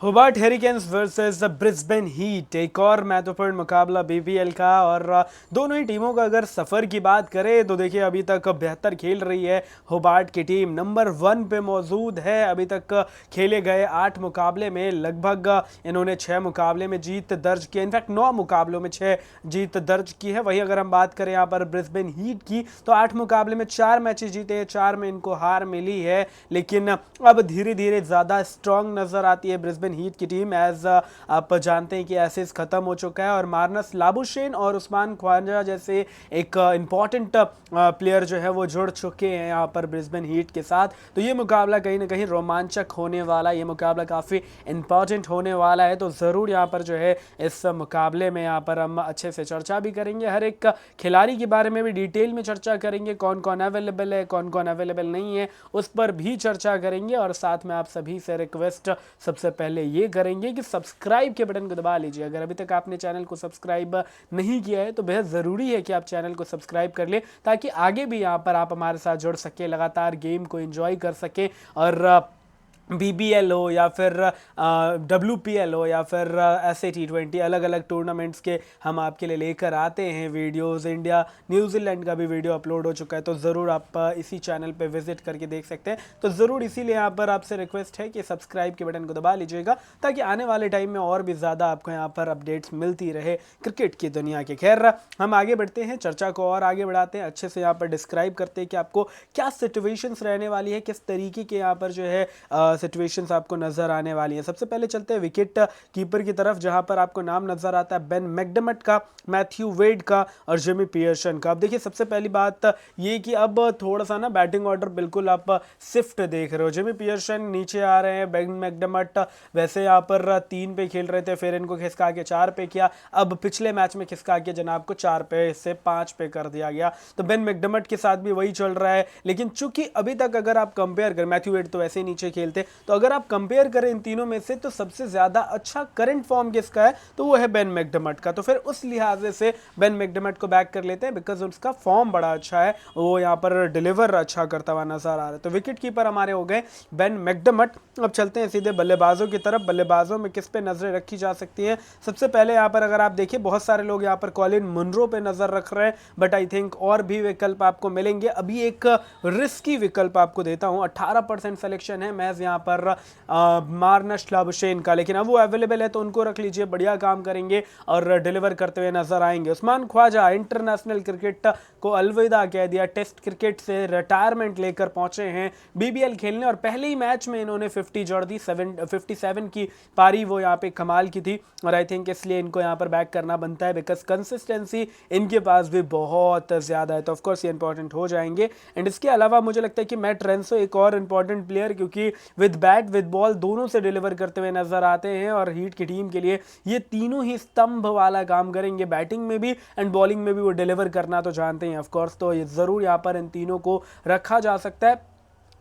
Hobart hurricanes versus Brisbane heat, एक और महत्वपूर्ण मुकाबला बीपीएल का। और दोनों ही टीमों का अगर सफ़र की बात करें तो देखिए अभी तक बेहतर खेल रही है होबार्ट की टीम, नंबर 1 पे मौजूद है। अभी तक खेले गए 8 मुकाबले में लगभग इन्होंने 6 मुकाबले में जीत दर्ज की, इनफैक्ट 9 मुकाबलों में 6 जीत दर्ज की है। वही अगर हम बात करें यहाँ पर ब्रिस्बेन हीट की तो 8 मुकाबले में 4 मैचेस जीते हैं, 4 में इनको हार मिली है। लेकिन अब धीरे धीरे ज़्यादा स्ट्रांग नज़र आती है ब्रिस्बेन हीट की टीम। एज आप जानते हैं कि एसेस खत्म हो चुका है और मार्नस लाबुशेन और उस्मान ख्वाजा जैसे एक इंपॉर्टेंट प्लेयर जो है वो जुड़ चुके हैं यहाँ पर ब्रिस्बेन हीट के साथ। तो ये मुकाबला कहीं ना कहीं रोमांचक होने वाला, ये मुकाबला काफ़ी इंपॉर्टेंट होने वाला है। तो ज़रूर यहाँ पर जो है इस मुकाबले में यहाँ पर हम अच्छे से चर्चा भी करेंगे, हर एक खिलाड़ी के बारे में भी डिटेल में चर्चा करेंगे, कौन कौन अवेलेबल है कौन कौन अवेलेबल नहीं है उस पर भी चर्चा करेंगे। और साथ में आप सभी से रिक्वेस्ट सबसे पहले ये करेंगे कि सब्सक्राइब के बटन को दबा लीजिए। अगर अभी तक आपने चैनल को सब्सक्राइब नहीं किया है तो बेहद ज़रूरी है कि आप चैनल को सब्सक्राइब कर लें, ताकि आगे भी यहाँ पर आप हमारे साथ जुड़ सकें, लगातार गेम को एंजॉय कर सकें। और बीबीएल हो या फिर WPL हो या फिर ऐसे T20 अलग अलग टूर्नामेंट्स के हम आपके लिए लेकर आते हैं वीडियोस। इंडिया न्यूजीलैंड का भी वीडियो अपलोड हो चुका है, तो ज़रूर आप इसी चैनल पे विजिट करके देख सकते हैं। तो ज़रूर इसीलिए यहाँ पर आपसे रिक्वेस्ट है कि सब्सक्राइब के बटन को दबा लीजिएगा, ताकि आने वाले टाइम में और भी ज़्यादा आपको यहाँ पर अपडेट्स मिलती रहे क्रिकेट की दुनिया के। खैर हम आगे बढ़ते हैं, चर्चा को और आगे बढ़ाते हैं, अच्छे से यहाँ पर डिस्क्राइब करते हैं कि आपको क्या सिचुएशंस रहने वाली है, किस तरीके के यहाँ पर जो है सिचुएशंस आपको नजर आने वाली है। सबसे पहले चलते हैं विकेट कीपर की तरफ, जहां पर आपको नाम नजर आता है बेन मैकडर्मट का, मैथ्यू वेड का और जिमी पियर्सन का। अब देखिए सबसे पहली बात ये कि अब थोड़ा सा ना बैटिंग ऑर्डर बिल्कुल आप शिफ्ट देख रहे हो। जिमी पियर्सन नीचे आ रहे हैं, बेन मैकडर्मट वैसे यहाँ पर 3 पे खेल रहे थे, फिर इनको खिसका के 4 पे किया, अब पिछले मैच में खिसका के जनाब को 4 पे से 5 पे कर दिया गया। तो बेन मैकडर्मट के साथ भी वही चल रहा है। लेकिन चूंकि अभी तक अगर आप कंपेयर करें, मैथ्यू वेड तो वैसे ही नीचे खेलते, तो अगर आप कंपेयर करें इन तीनों में से तो सबसे ज्यादा अच्छा करंट फॉर्म किसका है, तो वो है बेन मैकडर्मट का। तो फिर उस लिहाजे से बेन मैकडर्मट को बैक कर लेते हैं, बिकॉज उसका फॉर्म बड़ा अच्छा है, वो यहाँ पर डिलीवर अच्छा करता हुआ नजर आ रहा है। तो विकेट कीपर हमारे हो गए बेन मैकडर्मट। अब चलते हैं सीधे बल्लेबाजों की तरफ। बल्लेबाजों में किस पे नजरें रखी जा सकती हैं? सबसे पहले यहाँ पर अगर आप देखिए बहुत सारे लोग यहाँ पर कॉलिन मुनरो पे नजर रख रहे हैं, बट आई थिंक और भी विकल्प आपको मिलेंगे। अभी एक रिस्की विकल्प आपको देता हूँ, 18% सिलेक्शन है महज यहाँ पर मार्नस लाबुशेन का, लेकिन अब वो अवेलेबल है तो उनको रख लीजिए, बढ़िया काम करेंगे और डिलीवर करते हुए नजर आएंगे। उस्मान ख्वाजा इंटरनेशनल क्रिकेट को अलविदा कह दिया, टेस्ट क्रिकेट से रिटायरमेंट लेकर पहुंचे हैं बीबीएल खेलने, और पहले ही मैच में इन्होंने 50 जोड़ दी, 57 की पारी वो यहाँ पे कमाल की थी। और आई थिंक इसलिए इनको यहाँ पर बैक करना बनता है, बिकॉज कंसिस्टेंसी इनके पास भी बहुत ज़्यादा है, तो ऑफकोर्स ये इंपॉर्टेंट हो जाएंगे। एंड इसके अलावा मुझे लगता है कि मैट रेंसो एक और इंपॉर्टेंट प्लेयर, क्योंकि विद बैट विद बॉल दोनों से डिलीवर करते हुए नजर आते हैं, और हीट की टीम के लिए ये तीनों ही स्तंभ वाला काम करेंगे, बैटिंग में भी एंड बॉलिंग में भी वो डिलीवर करना तो जानते हैं ऑफकोर्स। तो ये ज़रूर यहाँ पर इन तीनों को रखा जा सकता है।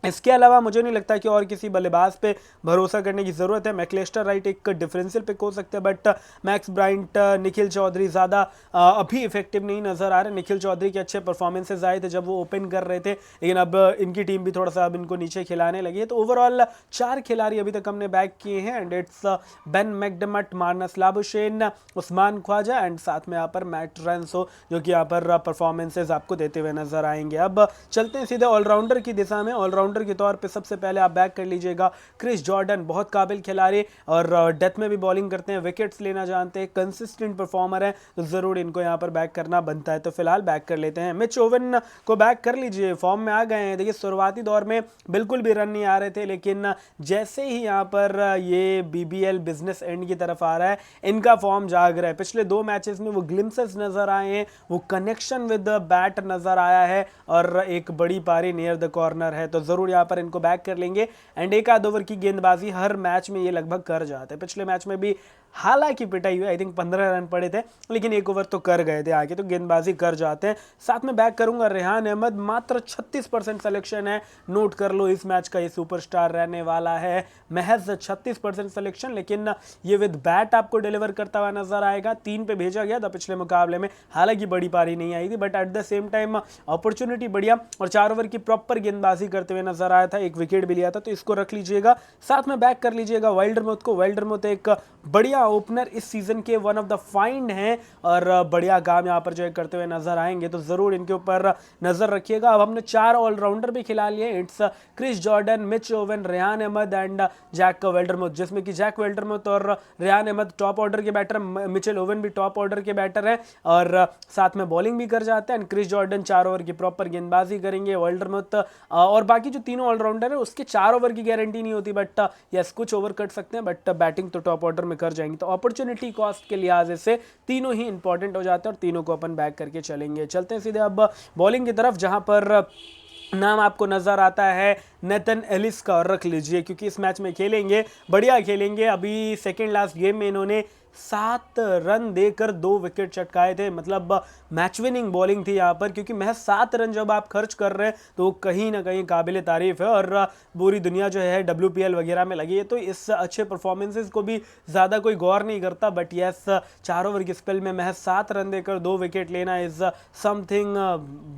इसके अलावा मुझे नहीं लगता कि और किसी बल्लेबाज पे भरोसा करने की ज़रूरत है। मैकलेस्टर राइट एक डिफरेंशियल पिक हो सकते हैं, but Max Bryant, Nikhil Chaudhary ज़्यादा अभी इफेक्टिव नहीं नज़र आ रहे। निखिल चौधरी के अच्छे परफॉर्मेंसेज आए थे जब वो ओपन कर रहे थे, लेकिन अब इनकी टीम भी थोड़ा सा अब इनको नीचे खिलाने लगी है। तो ओवरऑल 4 खिलाड़ी अभी तक हमने बैक किए हैं, and it's Ben McDermott, Marnus Labuschagne, Usman Khawaja and साथ में यहाँ पर मैट रेंसो, जो कि यहाँ पर परफॉर्मेंसेज आपको देते हुए नजर आएंगे। अब चलते हैं सीधे ऑलराउंडर की दिशा में। ऑलराउंडर के तौर पे सबसे पहले आप बैक कर लीजिएगा क्रिस जॉर्डन, बहुत काबिल खिलाड़ी और डेथ में भी बॉलिंग करते हैं, विकेट्स लेना जानते हैं, कंसिस्टेंट परफॉर्मर है, तो जरूर इनको यहां पर बैक करना बनता है। तो फिलहाल बैक कर लेते हैं। मिच ओवन को बैक कर लीजिए, फॉर्म में आ गए हैं। देखिए शुरुआती दौर में बिल्कुल भी रन नहीं आ रहे थे, लेकिन जैसे ही यहां पर ये बीबीएल बिजनेस एंड की तरफ आ रहा है, इनका फॉर्म जाग रहा है। पिछले 2 मैचेस में वो ग्लिम्सेस नजर आए हैं, वो कनेक्शन विद द बैट नजर आया है, और एक बड़ी पारी नियर द कॉर्नर है, तो जरूर यहाँ पर इनको बैक कर लेंगे। एंड एक आध ओवर की गेंदबाजी हर मैच में ये लगभग कर जाते हैं। पिछले मैच में भी हालांकि पिटाई हुई, आई थिंक 15 रन पड़े थे, लेकिन एक ओवर तो कर गए थे आगे, तो गेंदबाजी कर जाते हैं। साथ में बैक करूंगा रेहान अहमद, मात्र 36% सिलेक्शन है, नोट कर लो इस मैच का ये सुपरस्टार रहने वाला है। महज 36% सिलेक्शन, लेकिन ये विद बैट आपको डिलीवर करता हुआ नजर आएगा। 3 पे भेजा गया था पिछले मुकाबले में, हालांकि बड़ी पारी नहीं आई थी, but at the same time opportunity बढ़िया और 4 ओवर की प्रॉपर गेंदबाजी करते हुए नजर आया था, एक विकेट भी लिया था, तो इसको रख लीजिएगा। साथ में बैक कर लीजिएगा वाइल्डरमुथ को। वाइल्डरमुथ एक बढ़िया ओपनर इस सीजन के वन ऑफ द फाइंड हैं और बढ़िया काम यहाँ पर जो है करते हुए नजर आएंगे, तो जरूर इनके ऊपर नजर रखिएगा। अब हमने 4 ऑलराउंडर भी खिला लिए, it's Chris Jordan, Mitch Owen, Rehan Ahmed and Jack Wildermuth, जिसमें कि जैक वेल्डरमुथ और रेहान अहमद टॉप ऑर्डर के बैटर, मिचेल ओवन भी टॉप ऑर्डर के बैटर हैं और साथ में बॉलिंग भी कर जाते हैं। एंड क्रिस जॉर्डन 4 ओवर की प्रॉपर गेंदबाजी करेंगे। वेल्डरमुथ और बाकी जो तीनों ऑलराउंडर है उसके 4 ओवर की गारंटी नहीं होती, बट यस कुछ ओवर कट सकते हैं, बट बैटिंग तो टॉप ऑर्डर में कर जाएंगे। तो अपॉर्चुनिटी कॉस्ट के लिहाज से तीनों ही इंपॉर्टेंट हो जाते हैं और तीनों को अपन बैक करके चलेंगे। चलते हैं सीधे अब बॉलिंग की तरफ, जहां पर नाम आपको नजर आता है नेथन एलिस का, और रख लीजिए क्योंकि इस मैच में खेलेंगे, बढ़िया खेलेंगे। अभी सेकेंड लास्ट गेम में इन्होंने 7 रन देकर 2 विकेट चटकाए थे, मतलब मैच विनिंग बॉलिंग थी यहाँ पर, क्योंकि महज 7 रन जब आप खर्च कर रहे हैं तो कहीं ना कहीं काबिल तारीफ है और पूरी दुनिया जो है WPL वगैरह में लगी है, तो इस अच्छे परफॉर्मेंसेस को भी ज़्यादा कोई गौर नहीं करता, बट यस 4 ओवर की स्पेल में महज 7 रन देकर 2 विकेट लेना इज़ समथिंग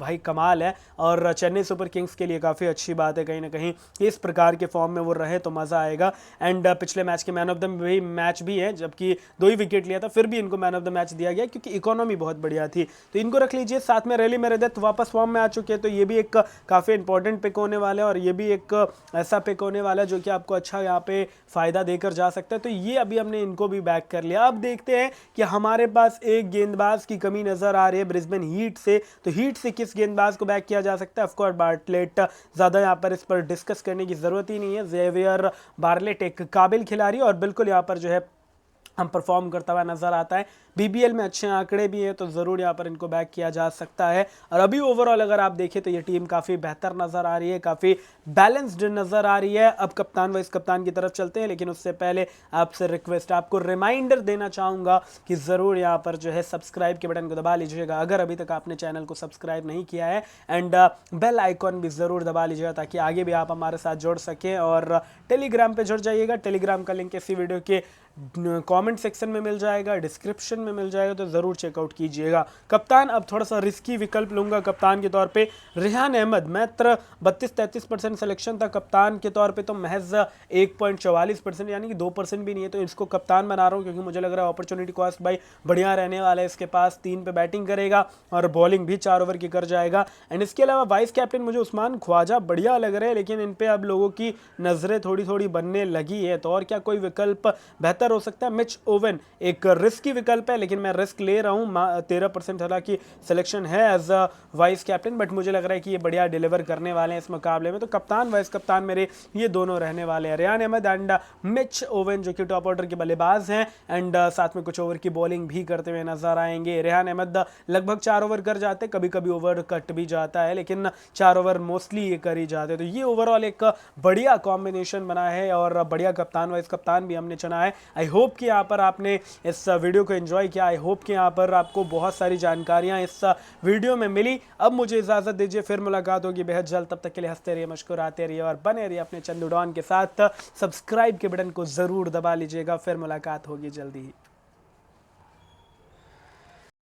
भाई कमाल है, और चेन्नई सुपर किंग्स के लिए काफ़ी अच्छी बात है। कहीं ना कहीं इस प्रकार के फॉर्म में वो रहे तो मज़ा आएगा। एंड पिछले मैच के मैन ऑफ द मैच भी है, जबकि 2 ही विकेट लिया था, फिर भी इनको मैन ऑफ द मैच दिया गया क्योंकि इकोनॉमी बहुत बढ़िया थी, तो इनको रख लीजिए। साथ में रैली मेरेदिथ वापस फॉर्म में आ चुके हैं, तो ये भी एक काफ़ी इंपॉर्टेंट पिक होने वाला है और ये भी एक ऐसा पिक होने वाला है जो कि आपको अच्छा यहाँ पे फायदा देकर जा सकता है, तो ये अभी हमने इनको भी बैक कर लिया। अब देखते हैं कि हमारे पास एक गेंदबाज की कमी नजर आ रही है ब्रिस्बेन हीट से, तो हीट से किस गेंदबाज को बैक किया जा सकता है। ऑफकोर्स बार्टलेट, ज़्यादा यहाँ पर इस पर डिस्कस करने की ज़रूरत ही नहीं है। जेवियर बार्टलेट एक काबिल खिलाड़ी और बिल्कुल यहाँ पर जो है हम परफॉर्म करता हुआ नजर आता है। BBL में अच्छे आंकड़े भी हैं, तो ज़रूर यहाँ पर इनको बैक किया जा सकता है। और अभी ओवरऑल अगर आप देखें तो ये टीम काफ़ी बेहतर नज़र आ रही है, काफ़ी बैलेंस्ड नज़र आ रही है। अब कप्तान वाइस कप्तान की तरफ चलते हैं, लेकिन उससे पहले आपसे रिक्वेस्ट, आपको रिमाइंडर देना चाहूँगा कि ज़रूर यहाँ पर जो है सब्सक्राइब के बटन को दबा लीजिएगा अगर अभी तक आपने चैनल को सब्सक्राइब नहीं किया है, एंड बेल आइकॉन भी ज़रूर दबा लीजिएगा ताकि आगे भी आप हमारे साथ जुड़ सकें। और टेलीग्राम पे जुड़ जाइएगा, टेलीग्राम का लिंक इसी वीडियो के कमेंट सेक्शन में मिल जाएगा, डिस्क्रिप्शन में मिल जाएगा, तो ज़रूर चेकआउट कीजिएगा। कप्तान, अब थोड़ा सा रिस्की विकल्प लूँगा कप्तान के तौर पे रेहान अहमद, मात्र 32-33% सिलेक्शन था कप्तान के तौर पे, तो महज 1.44% यानी कि 2% भी नहीं है, तो इसको कप्तान बना रहा हूँ क्योंकि मुझे लग रहा है अपॉर्चुनिटी कॉस्ट भाई बढ़िया रहने वाला है इसके पास। 3 पे बैटिंग करेगा और बॉलिंग भी 4 ओवर की कर जाएगा। एंड इसके अलावा वाइस कैप्टन मुझे उस्मान ख्वाजा बढ़िया लग रहे हैं, लेकिन इन पर अब लोगों की नज़रें थोड़ी थोड़ी बनने लगी है, तो और क्या कोई विकल्प बेहतर हो सकता है। मिच ओवन एक रिस्की विकल्प है, लेकिन मैं रिस्क ले रहा हूं। 13% हालांकि सिलेक्शन है as a vice captain, but मुझे लग रहा है कि ये बढ़िया डिलीवर करने वाले हैं इस मुकाबले में, तो कप्तान वाइस कप्तान मेरे ये दोनों रहने वाले हैं, Rehan Ahmed and Mitch Owen, जो कि टॉप ऑर्डर के बल्लेबाज हैं एंड साथ में कुछ ओवर की बॉलिंग भी करते हुए नजर आएंगे। रेहान अहमद लगभग 4 ओवर कर जाते, कभी कभी ओवर कट भी जाता है, लेकिन 4 ओवर मोस्टली ये कर ही जाते, तो ये ओवरऑल एक बढ़िया कॉम्बिनेशन बना है और बढ़िया कप्तान वाइस कप्तान भी हमने चुना है। आई होप कि यहाँ पर आपने इस वीडियो को एंजॉय किया, आई होप कि यहाँ पर आपको बहुत सारी जानकारियाँ इस वीडियो में मिली। अब मुझे इजाज़त दीजिए, फिर मुलाकात होगी बेहद जल्द, तब तक के लिए हंसते रहिए, मुस्कुराते रहिए और बने रहिए अपने चंदू डॉन के साथ। सब्सक्राइब के बटन को ज़रूर दबा लीजिएगा, फिर मुलाकात होगी जल्दी ही।